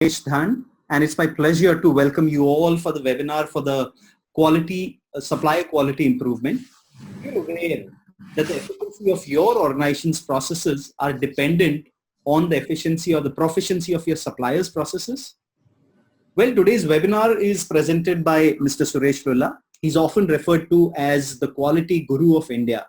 Dhan, and it's my pleasure to welcome you all for the webinar for the supplier quality improvement. You're aware that the efficiency of your organization's processes are dependent on the efficiency or the proficiency of your suppliers' processes? Well, today's webinar is presented by Mr. Suresh Lulla. He's often referred to as the quality guru of India.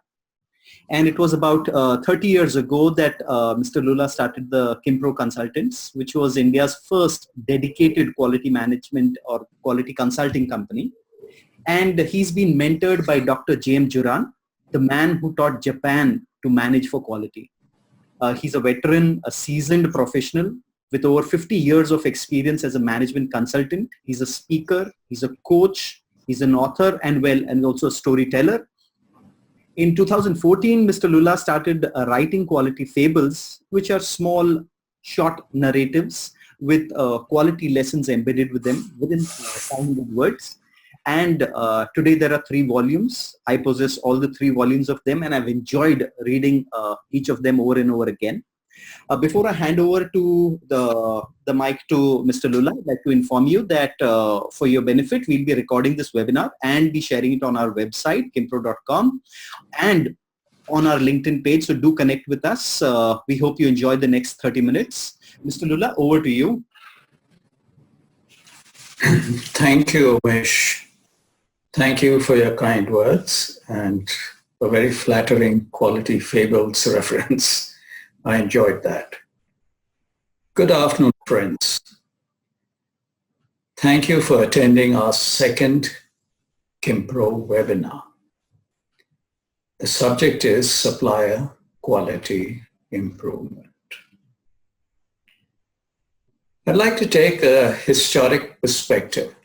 And it was about 30 years ago that Mr. Lulla started the Qimpro Consultants, which was India's first dedicated quality management or quality consulting company. And he's been mentored by Dr. J.M. Juran, the man who taught Japan to manage for quality. He's a veteran, a seasoned professional with over 50 years of experience as a management consultant. He's a speaker, he's a coach, he's an author, and also a storyteller. In 2014, Mr. Lulla started writing quality fables, which are small, short narratives with quality lessons embedded with them within 500 words. And today there are 3 volumes. I possess all the 3 volumes of them, and I've enjoyed reading each of them over and over again. Before I hand over to the mic to Mr. Lulla, I'd like to inform you that for your benefit, we'll be recording this webinar and be sharing it on our website, qimpro.com, and on our LinkedIn page. So do connect with us. We hope you enjoy the next 30 minutes. Mr. Lulla, over to you. Thank you, Umesh. Thank you for your kind words and a very flattering quality fables reference. I enjoyed that. Good afternoon, friends. Thank you for attending our second Qimpro webinar. The subject is supplier quality improvement. I'd like to take a historic perspective.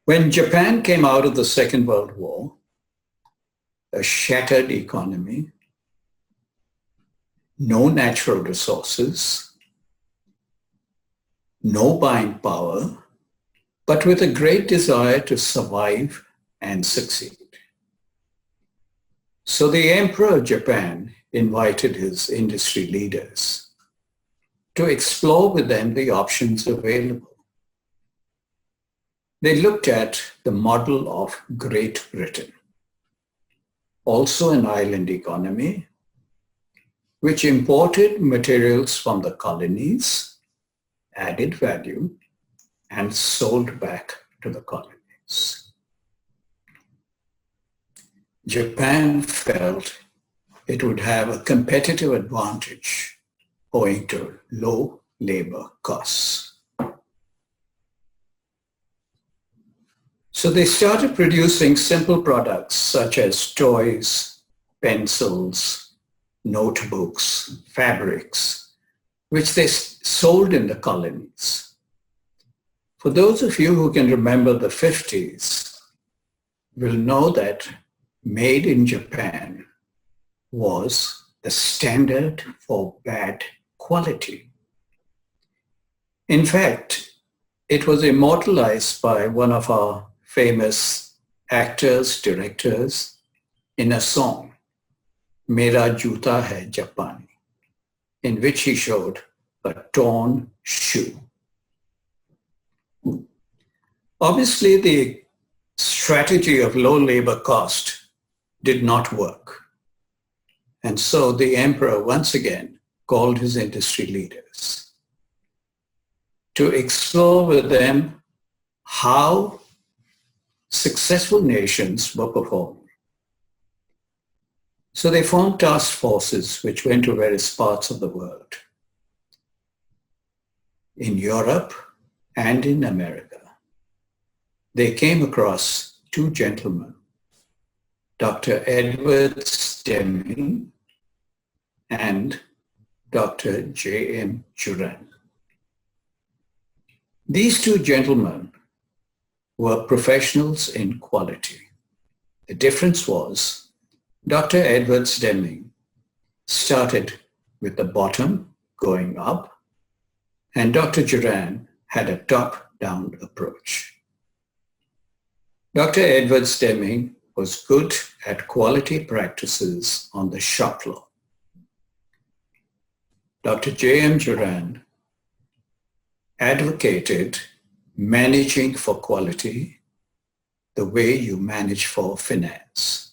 When Japan came out of the Second World War, a shattered economy, no natural resources, no buying power, but with a great desire to survive and succeed. So the Emperor of Japan invited his industry leaders to explore with them the options available. They looked at the model of Great Britain, also an island economy, which imported materials from the colonies, added value, and sold back to the colonies. Japan felt it would have a competitive advantage owing to low labor costs. So they started producing simple products such as toys, pencils, notebooks, fabrics, which they sold in the colonies. For those of you who can remember the 50s, will know that made in Japan was the standard for bad quality. In fact, it was immortalized by one of our famous actors, directors, in a song, Mera Juta Hai Japani, in which he showed a torn shoe. Obviously, the strategy of low labor cost did not work. And so the emperor once again called his industry leaders to explore with them how successful nations were performing. So they formed task forces which went to various parts of the world, in Europe and in America. They came across 2 gentlemen, Dr. Edward Deming and Dr. J.M. Juran. These 2 gentlemen were professionals in quality. The difference was Dr. Edwards Deming started with the bottom going up, and Dr. Juran had a top-down approach. Dr. Edwards Deming was good at quality practices on the shop floor. Dr. J.M. Juran advocated managing for quality the way you manage for finance.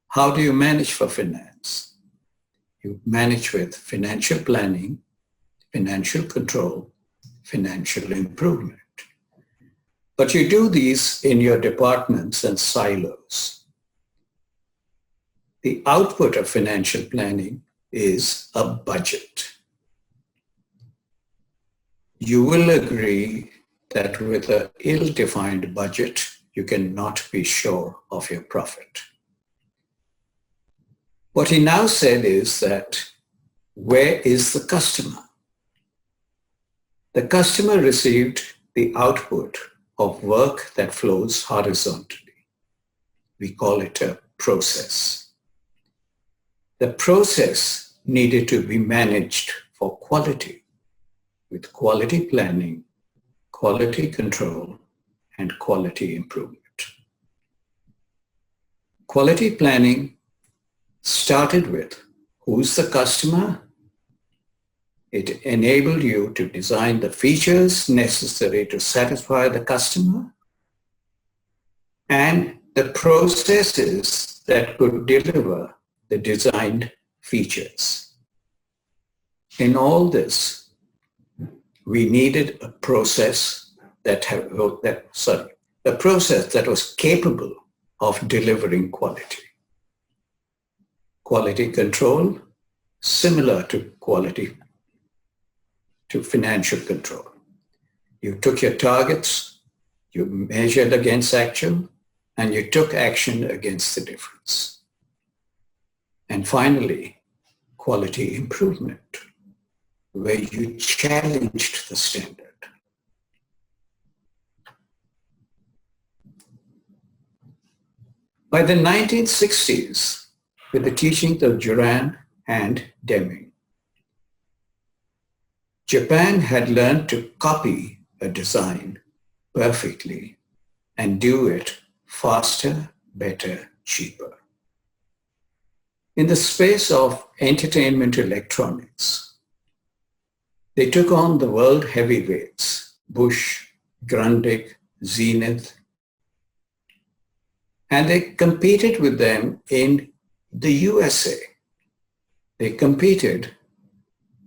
How do you manage for finance? You manage with financial planning, financial control, financial improvement. But you do these in your departments and silos. The output of financial planning is a budget. You will agree that with an ill-defined budget, you cannot be sure of your profit. What he now said is that, where is the customer? The customer received the output of work that flows horizontally. We call it a process. The process needed to be managed for quality, with quality planning, quality control, and quality improvement. Quality planning started with who's the customer. It enabled you to design the features necessary to satisfy the customer and the processes that could deliver the designed features. In all this, we needed a process that was capable of delivering quality. Quality control, similar to financial control. You took your targets, you measured against actual, and you took action against the difference. And finally, quality improvement, where you challenged the standard. By the 1960s, with the teachings of Juran and Deming, Japan had learned to copy a design perfectly and do it faster, better, cheaper. In the space of entertainment electronics, they took on the world heavyweights, Bush, Grundig, Zenith, and they competed with them in the USA. They competed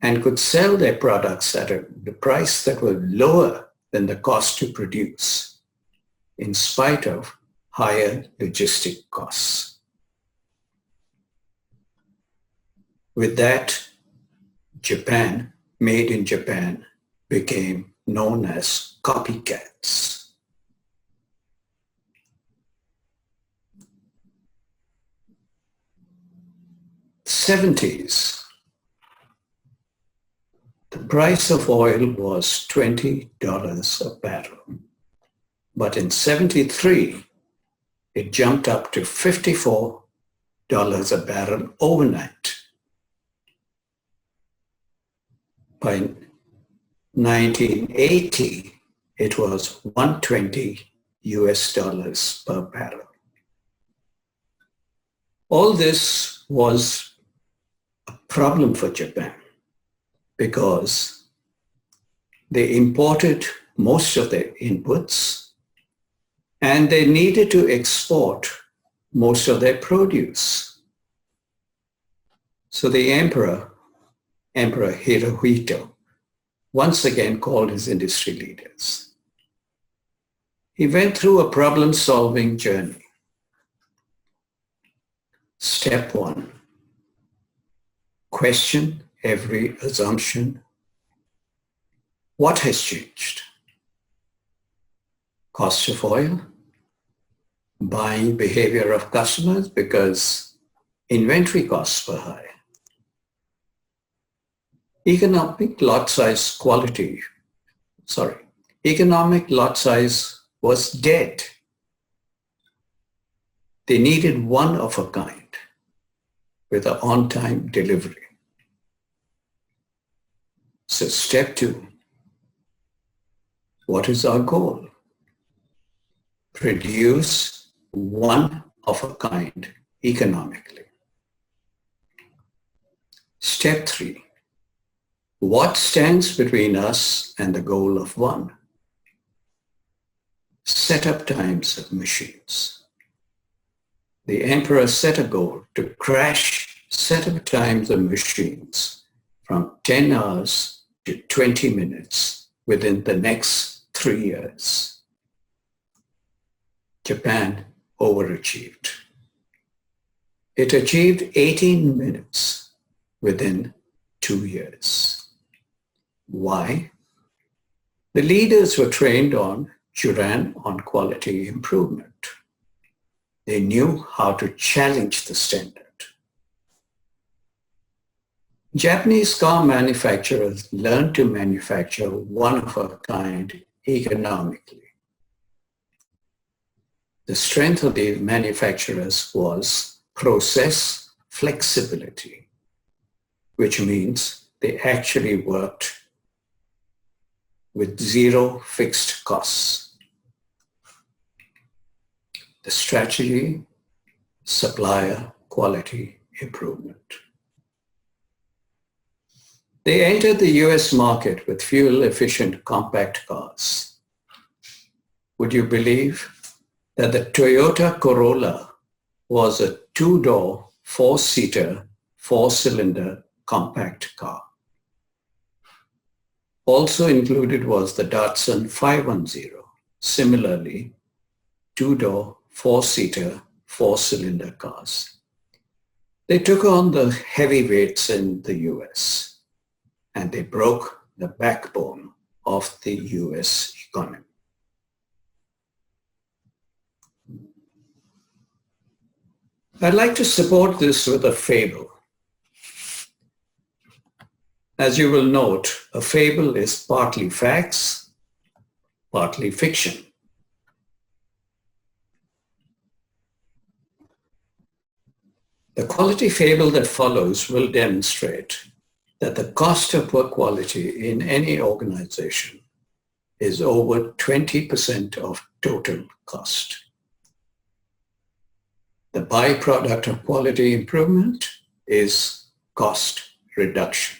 and could sell their products at the price that was lower than the cost to produce, in spite of higher logistic costs. With that, Japan, made in Japan, became known as copycats. 70s, the price of oil was $20 a barrel. But in 73, it jumped up to $54 a barrel overnight. By 1980, it was $120 per barrel. All this was a problem for Japan because they imported most of their inputs and they needed to export most of their produce. So the Emperor Hirohito, once again called his industry leaders. He went through a problem-solving journey. Step 1, question every assumption. What has changed? Cost of oil, buying behavior of customers because inventory costs were high. Economic lot size was dead. They needed one of a kind with an on-time delivery. So step 2, what is our goal? Produce one of a kind economically. Step 3, What stands between us and the goal of one? Setup times of machines. The emperor set a goal to crash setup times of machines from 10 hours to 20 minutes within the next 3 years. Japan overachieved. It achieved 18 minutes within 2 years. Why? The leaders were trained on Juran on quality improvement. They knew how to challenge the standard. Japanese car manufacturers learned to manufacture one-of-a-kind economically. The strength of the manufacturers was process flexibility, which means they actually worked with zero fixed costs. The strategy, supplier quality improvement. They entered the US market with fuel-efficient compact cars. Would you believe that the Toyota Corolla was a two-door, four-seater, four-cylinder compact car? Also included was the Datsun 510, similarly, two-door, four-seater, four-cylinder cars. They took on the heavyweights in the US, and they broke the backbone of the US economy. I'd like to support this with a fable. As you will note, a fable is partly facts, partly fiction. The quality fable that follows will demonstrate that the cost of poor quality in any organization is over 20% of total cost. The byproduct of quality improvement is cost reduction.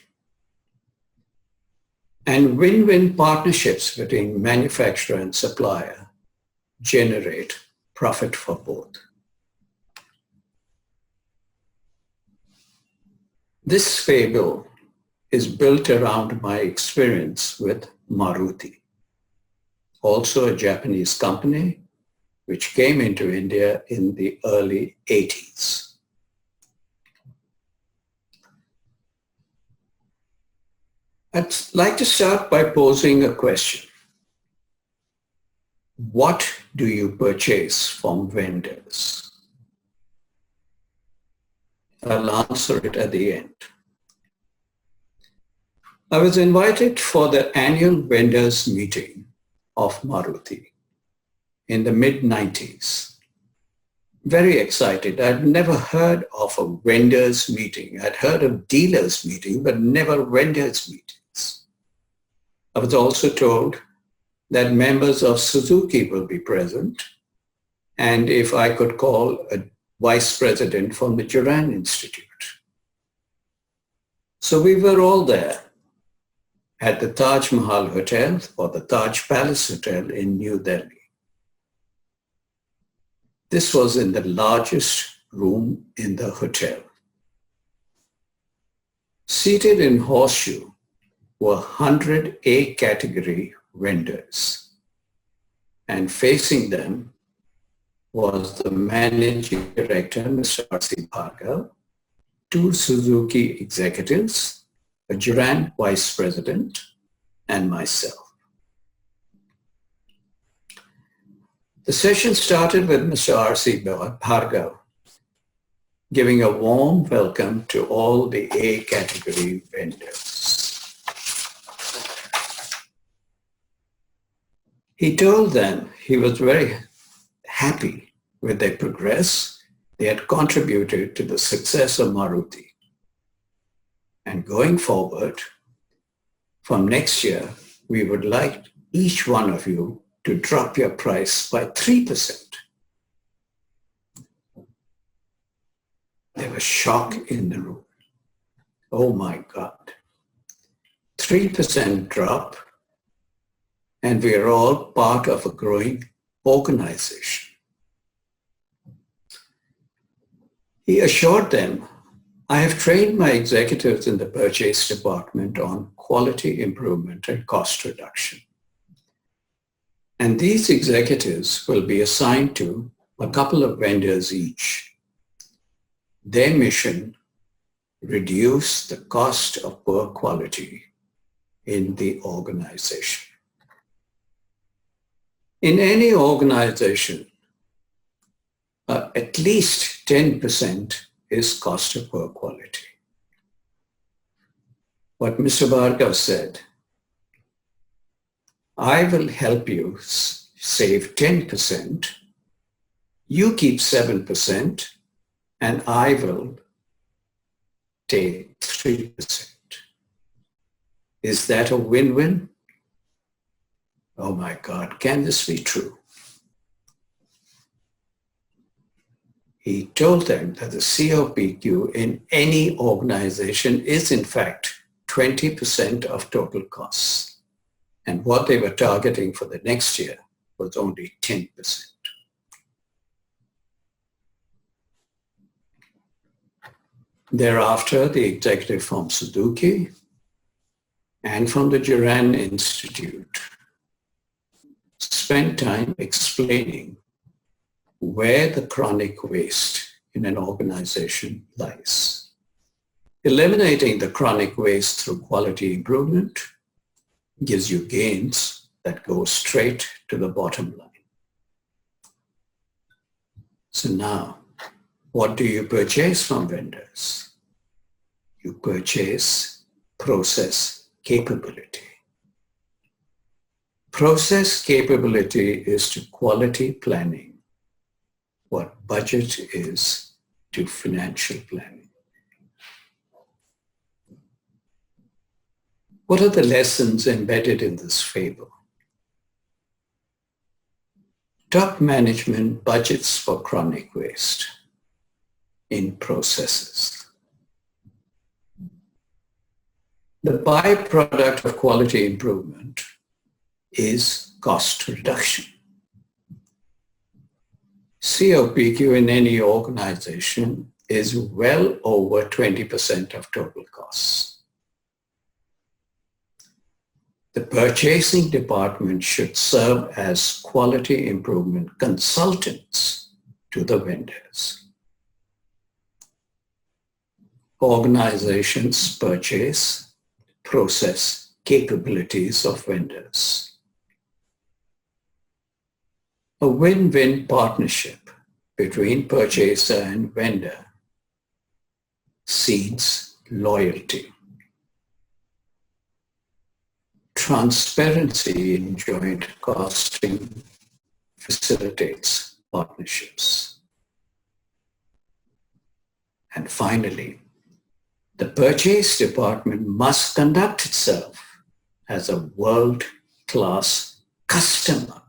And win-win partnerships between manufacturer and supplier generate profit for both. This fable is built around my experience with Maruti, also a Japanese company which came into India in the early 80s. I'd like to start by posing a question. What do you purchase from vendors? I'll answer it at the end. I was invited for the annual vendors meeting of Maruti in the mid-90s. Very excited. I'd never heard of a vendors meeting. I'd heard of dealers meeting, but never vendors meetings. I was also told that members of Suzuki will be present, and if I could call a vice president from the Juran Institute. So we were all there at the Taj Mahal Hotel or the Taj Palace Hotel in New Delhi. This was in the largest room in the hotel. Seated in horseshoe were 100 A category vendors, and facing them was the managing director, Mr. R.C. Bhargav, two Suzuki executives, a Juran vice president, and myself. The session started with Mr. R.C. Bhargav giving a warm welcome to all the A category vendors. He told them he was very happy with their progress. They had contributed to the success of Maruti. And going forward, from next year, we would like each one of you to drop your price by 3%. There was shock in the room. Oh my God. 3% drop, and we are all part of a growing organization. He assured them, I have trained my executives in the purchase department on quality improvement and cost reduction. And these executives will be assigned to a couple of vendors each. Their mission, reduce the cost of poor quality in the organization. In any organization, at least 10% is cost of poor quality. What Mr. Bhargav said, I will help you save 10%, you keep 7%, and I will take 3%. Is that a win-win? Oh my God, can this be true? He told them that the COPQ in any organization is in fact 20% of total costs. And what they were targeting for the next year was only 10%. Thereafter, the executive from Suzuki and from the Duran Institute spent time explaining where the chronic waste in an organization lies. Eliminating the chronic waste through quality improvement gives you gains that go straight to the bottom line. So now, what do you purchase from vendors? You purchase process capability. Process capability is to quality planning what budget is to financial planning. What are the lessons embedded in this fable? Top management budgets for chronic waste in processes. The byproduct of quality improvement is cost reduction. COPQ in any organization is well over 20% of total costs. The purchasing department should serve as quality improvement consultants to the vendors. Organizations purchase process capabilities of vendors. A win-win partnership between purchaser and vendor seeds loyalty. Transparency in joint costing facilitates partnerships. And finally, the purchase department must conduct itself as a world-class customer.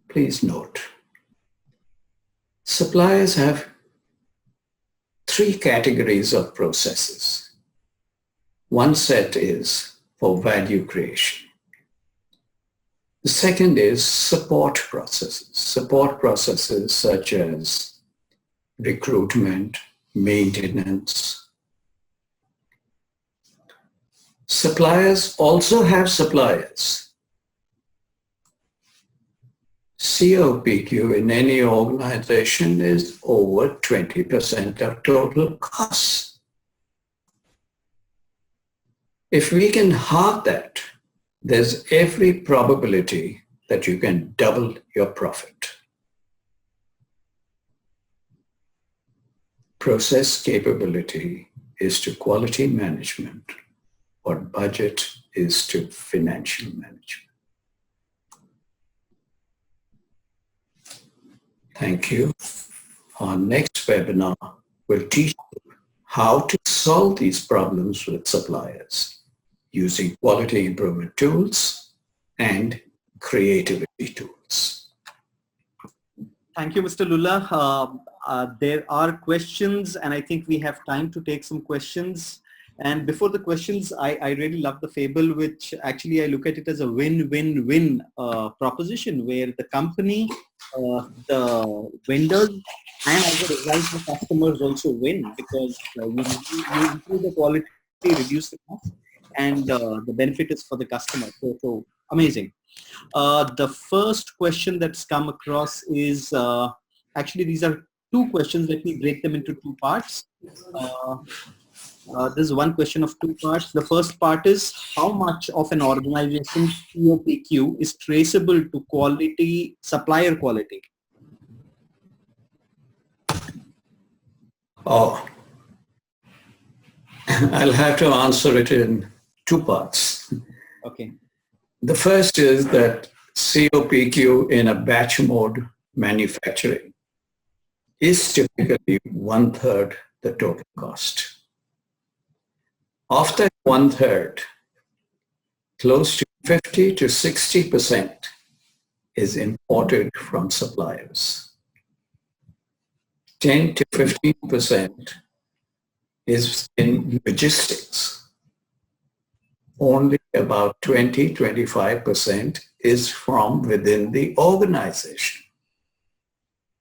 Please note, suppliers have three categories of processes. One set is for value creation. The second is support processes. Support processes such as recruitment, maintenance. Suppliers also have suppliers. COPQ in any organization is over 20% of total costs. If we can halve that, there's every probability that you can double your profit. Process capability is to quality management what budget is to financial management. Thank you. Our next webinar will teach you how to solve these problems with suppliers using quality improvement tools and creativity tools. Thank you, Mr. Lulla. there are questions, and I think we have time to take some questions. And before the questions, I really love the fable, which actually I look at it as a win-win-win proposition, where the company, the vendors, and as a result, the customers also win, because you improve the quality, reduce the cost, and the benefit is for the customer. So amazing. The first question that's come across is, actually these are two questions. Let me break them into two parts. This is one question of two parts. The first part is, how much of an organization's COPQ is traceable to quality, supplier quality? Oh, I'll have to answer it in two parts. Okay. The first is that COPQ in a batch mode manufacturing is typically 1/3 the total cost. Of that 1/3, close to 50 to 60% is imported from suppliers. 10 to 15% is in logistics. Only about 20-25% is from within the organization.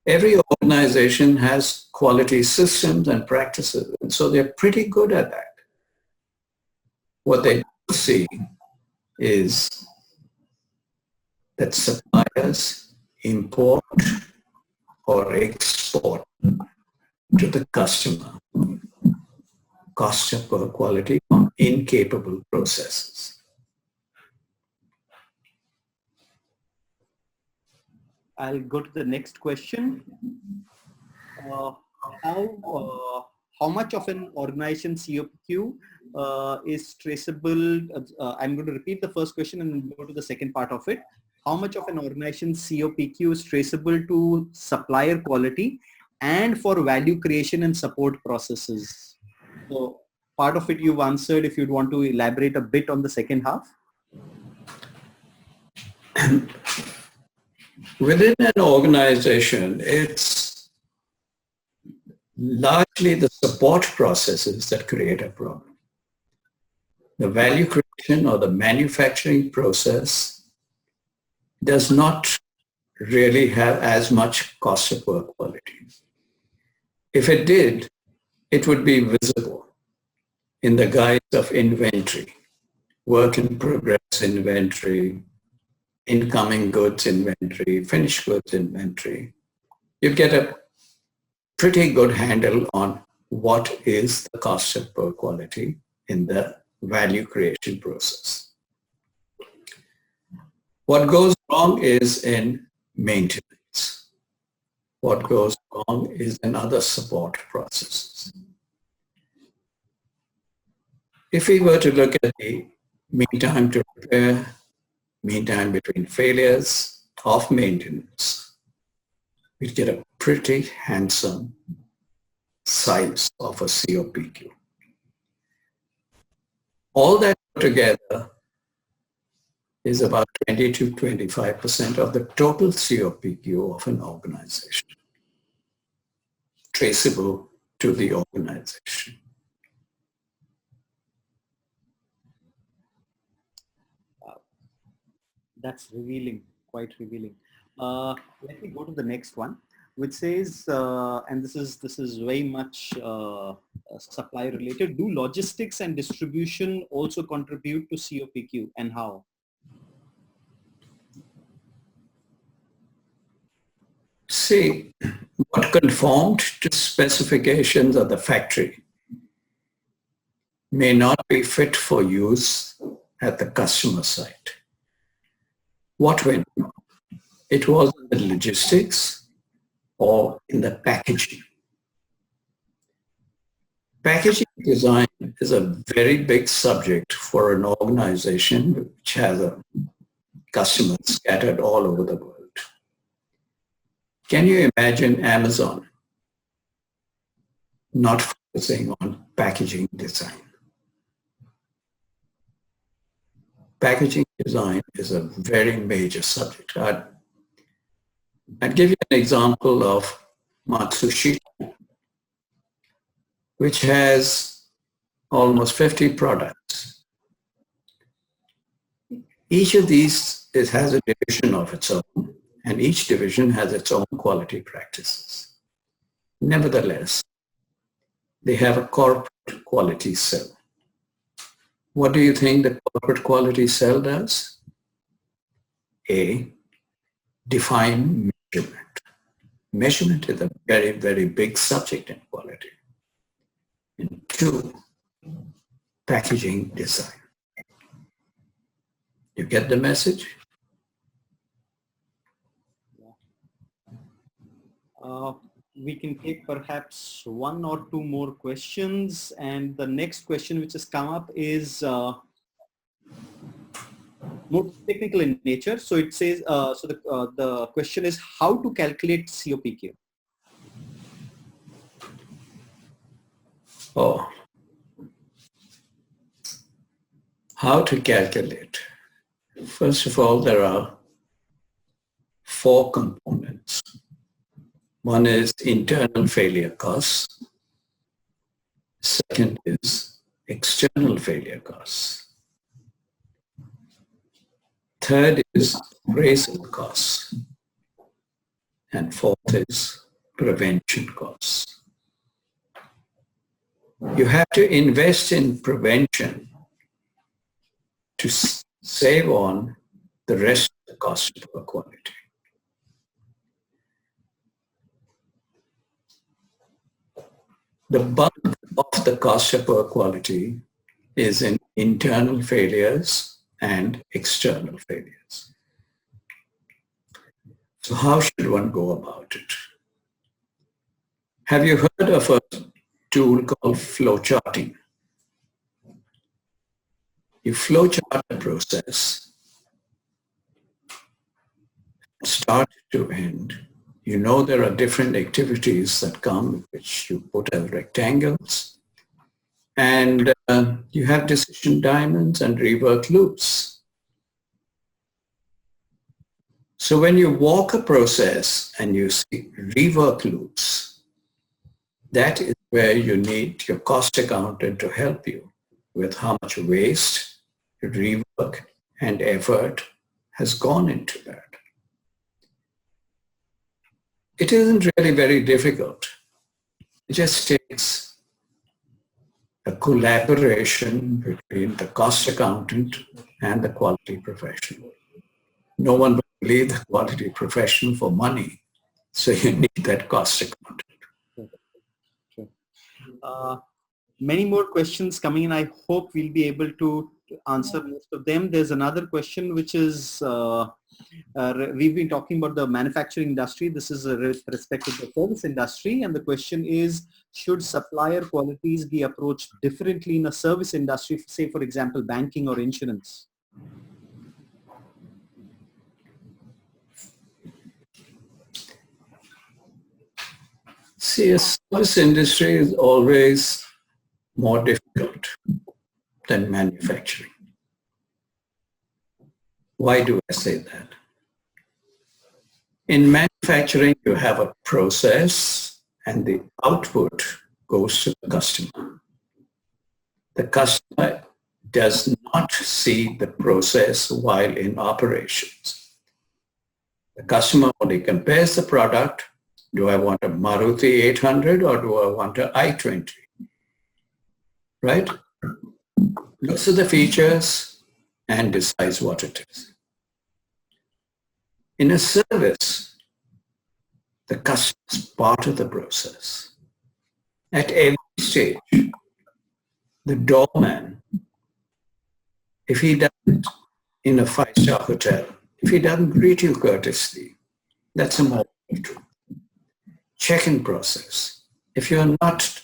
Every organization has quality systems and practices, and so they're pretty good at that. What they see is that suppliers import or export to the customer cost of poor quality on incapable processes. I'll go to the next question. How much of an organization COPQ is traceable? I'm going to repeat the first question and go to the second part of it. How much of an organization COPQ is traceable to supplier quality and for value creation and support processes? So part of it you've answered. If you'd want to elaborate a bit on the second half. Within an organization, it's largely the support processes that create a problem. The value creation or the manufacturing process does not really have as much cost of poor quality. If it did, it would be visible in the guise of inventory, work in progress inventory, incoming goods inventory, finished goods inventory. You get a pretty good handle on what is the cost of poor quality in the value creation process. What goes wrong is in maintenance. What goes wrong is in other support processes. If we were to look at the mean time to repair, mean time between failures of maintenance, we get a pretty handsome size of a COPQ. All that together is about 20 to 25% of the total COPQ of an organization, traceable to the organization. That's revealing, quite revealing. Let me go to the next one, which says, and this is very much supply related. Do logistics and distribution also contribute to COPQ, and how? See, what conformed to specifications of the factory may not be fit for use at the customer site. What went wrong? It was in the logistics or in the packaging. Packaging design is a very big subject for an organization which has a customers scattered all over the world. Can you imagine Amazon not focusing on packaging design? Packaging design is a very major subject. I'd give you an example of Matsushita, which has almost 50 products. Each of these has a division of its own, and each division has its own quality practices. Nevertheless, they have a corporate quality cell. What do you think the corporate quality cell does? A, define measurement. Measurement is a very, very big subject in quality. And 2, packaging design. You get the message? We can take perhaps 1 or 2 more questions. And the next question which has come up is more technical in nature. So it says, the question is how to calculate COPQ. Oh, how to calculate? First of all, there are 4 components. One is internal failure costs. Second is external failure costs. Third is appraisal costs. And 4th is prevention costs. You have to invest in prevention to save on the rest of the cost of poor quality. The bulk of the cost of poor quality is in internal failures and external failures. So how should one go about it? Have you heard of a tool called flowcharting? You flowchart a process, start to end. You know there are different activities that come, which you put as rectangles. And you have decision diamonds and rework loops. So when you walk a process and you see rework loops, that is where you need your cost accountant to help you with how much waste, rework, and effort has gone into that. It isn't really very difficult. It just takes a collaboration between the cost accountant and the quality professional. No one will leave the quality professional for money, so you need that cost accountant. Many more questions coming in. I hope we'll be able to answer most of them. There's another question which is, we've been talking about the manufacturing industry. This is with respect to the service industry. And the question is, should supplier qualities be approached differently in a service industry, say for example, banking or insurance? See, a service industry is always more difficult than manufacturing. Why do I say that? In manufacturing, you have a process and the output goes to the customer. The customer does not see the process while in operations. The customer only compares the product. Do I want a Maruti 800 or do I want an i20? Right? Looks at the features and decides what it is. In a service, the customer is part of the process. At every stage, the doorman, if he doesn't, in a 5-star hotel, if he doesn't greet you courteously, that's a moment of truth. Check-in process. If you're not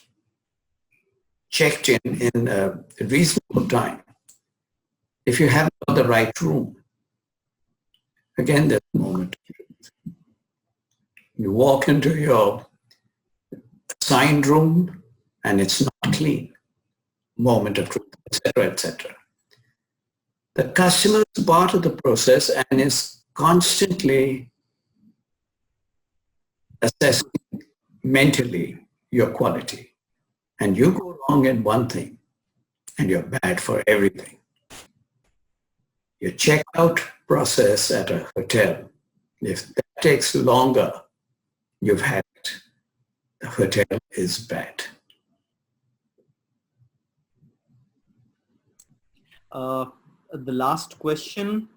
checked in a reasonable time, if you haven't got the right room, again, there's a moment of truth. You walk into your assigned room and it's not clean. Moment of truth, etc., etc. The customer is part of the process and is constantly assessing mentally your quality. And you go wrong in one thing and you're bad for everything. Your checkout process at a hotel, if that takes longer, you've had it. The hotel is bad. The last question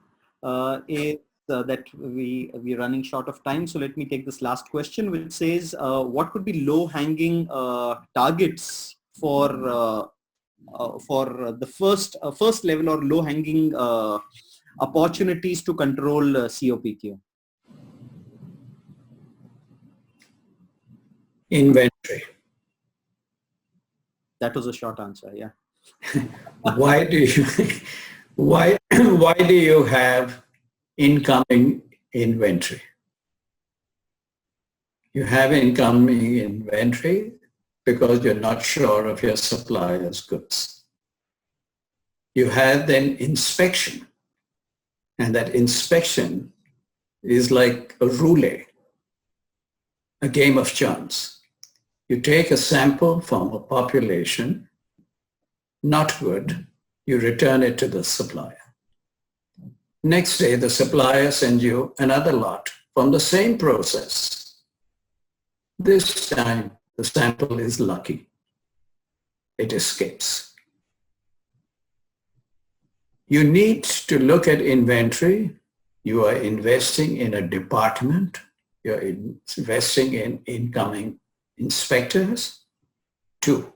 is that we're running short of time. So let me take this last question, which says, what could be low-hanging targets for the first level or low-hanging opportunities to control COPQ? Inventory. That was a short answer. Yeah. Why do you have incoming inventory? You have incoming inventory because you're not sure of your supplier's goods. You have then inspection, and that inspection is like a roulette, a game of chance. You take a sample from a population, not good, you return it to the supplier. Next day, the supplier sends you another lot from the same process. This time, the sample is lucky. It escapes. You need to look at inventory. You are investing in a department. You're investing in incoming inspectors. 2,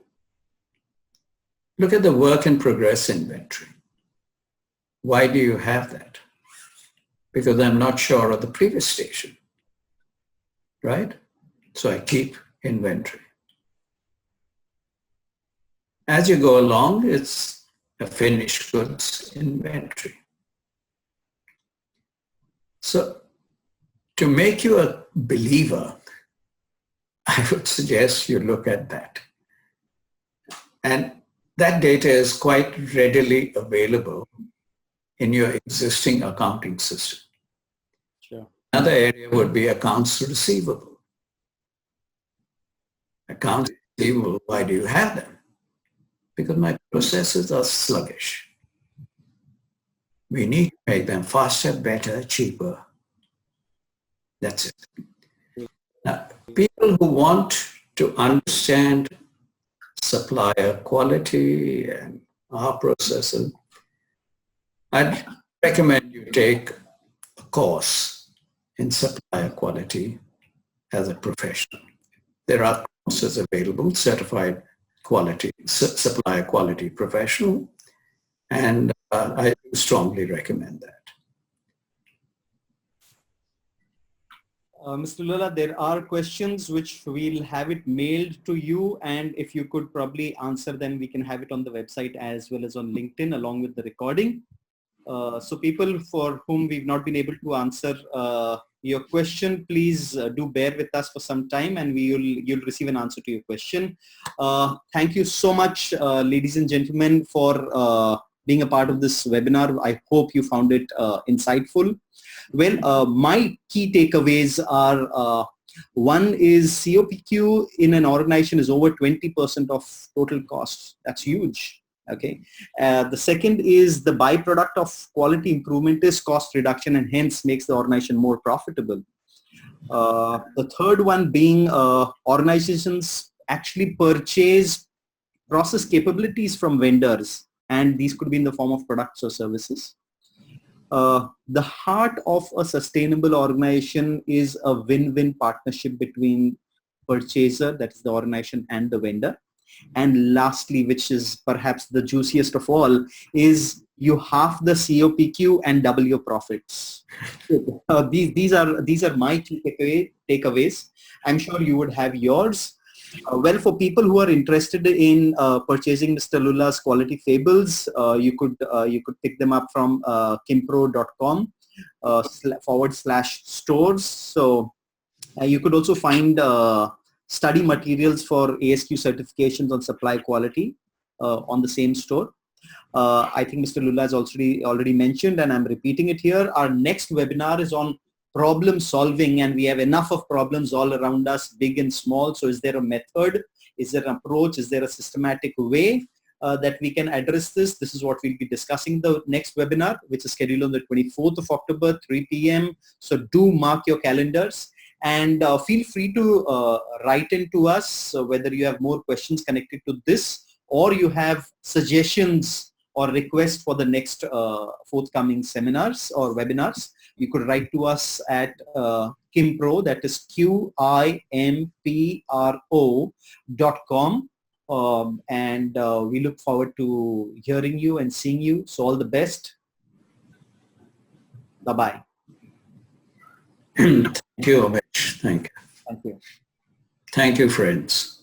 look at the work in progress inventory. Why do you have that? Because I'm not sure of the previous station, right? So I keep inventory. As you go along, it's a finished goods inventory. So to make you a believer, I would suggest you look at that. And that data is quite readily available in your existing accounting system. Sure. Another area would be accounts receivable. Accounts receivable, why do you have them? Because my processes are sluggish. We need to make them faster, better, cheaper. That's it. Now, people who want to understand supplier quality and our processes, I'd recommend you take a course in supplier quality as a professional. There are courses available, certified quality, supplier quality professional, and I strongly recommend that. Mr. Lulla, there are questions which we'll have it mailed to you, and if you could probably answer them, we can have it on the website as well as on LinkedIn along with the recording. So people for whom we've not been able to answer your question, please do bear with us for some time and you'll receive an answer to your question. Thank you so much, ladies and gentlemen, for being a part of this webinar. I hope you found it insightful. Well, my key takeaways are, one is COPQ in an organization is over 20% of total costs. That's huge. Okay. The second is the byproduct of quality improvement is cost reduction and hence makes the organization more profitable. The third one being organizations actually purchase process capabilities from vendors, and these could be in the form of products or services. The heart of a sustainable organization is a win-win partnership between purchaser, that is the organization, and the vendor. And lastly, which is perhaps the juiciest of all, is you half the COPQ and double your profits. These are my key takeaways. I'm sure you would have yours. Well, for people who are interested in purchasing Mr. Lulla's quality fables, you could pick them up from Qimpro.com /stores. So you could also find study materials for ASQ certifications on supply quality on the same store. I think Mr. Lulla has already mentioned, and I'm repeating it here. Our next webinar is on problem solving, and we have enough of problems all around us, big and small. So is there a method? Is there an approach? Is there a systematic way that we can address this? This is what we'll be discussing the next webinar, which is scheduled on the 24th of October, 3 p.m. So do mark your calendars, and feel free to write into us whether you have more questions connected to this, or you have suggestions or requests for the next forthcoming seminars or webinars. You could write to us at Qimpro, that is Qimpro.com. And we look forward to hearing you and seeing you. So all the best. Bye-bye. Thank you, Umesh. Thank you. Thank you. Thank you, friends.